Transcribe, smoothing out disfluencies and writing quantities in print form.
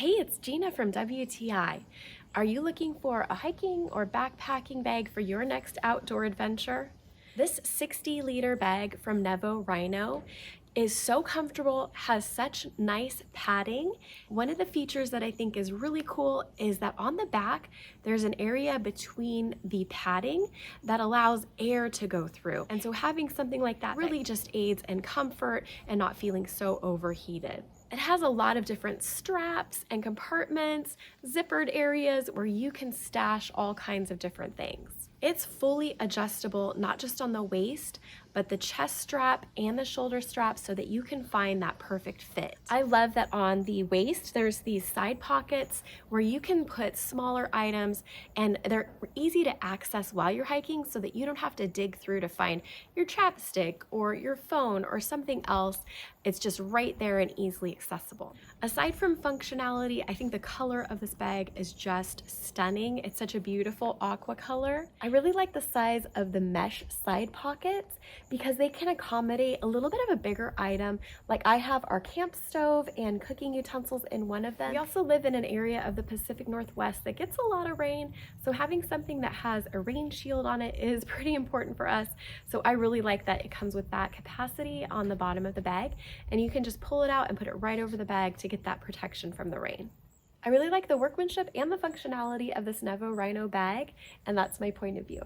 Hey, it's Gina from WTI. Are you looking for a hiking or backpacking bag for your next outdoor adventure? This 60-liter bag from NEVO RHINO is so comfortable, has such nice padding. One of the features that I think is really cool is that on the back, there's an area between the padding that allows air to go through. And so having something like that really just aids in comfort and not feeling so overheated. It has a lot of different straps and compartments, zippered areas where you can stash all kinds of different things. It's fully adjustable, not just on the waist, but the chest strap and the shoulder strap so that you can find that perfect fit. I love that on the waist, there's these side pockets where you can put smaller items and they're easy to access while you're hiking so that you don't have to dig through to find your chapstick or your phone or something else. It's just right there and easily accessible. Aside from functionality, I think the color of this bag is just stunning. It's such a beautiful aqua color. I really like the size of the mesh side pockets because they can accommodate a little bit of a bigger item. Like I have our camp stove and cooking utensils in one of them. We also live in an area of the Pacific Northwest that gets a lot of rain, so having something that has a rain shield on it is pretty important for us. So I really like that it comes with that capacity on the bottom of the bag, and you can just pull it out and put it right over the bag to get that protection from the rain. I really like the workmanship and the functionality of this NEVO RHINO bag, and that's my point of view.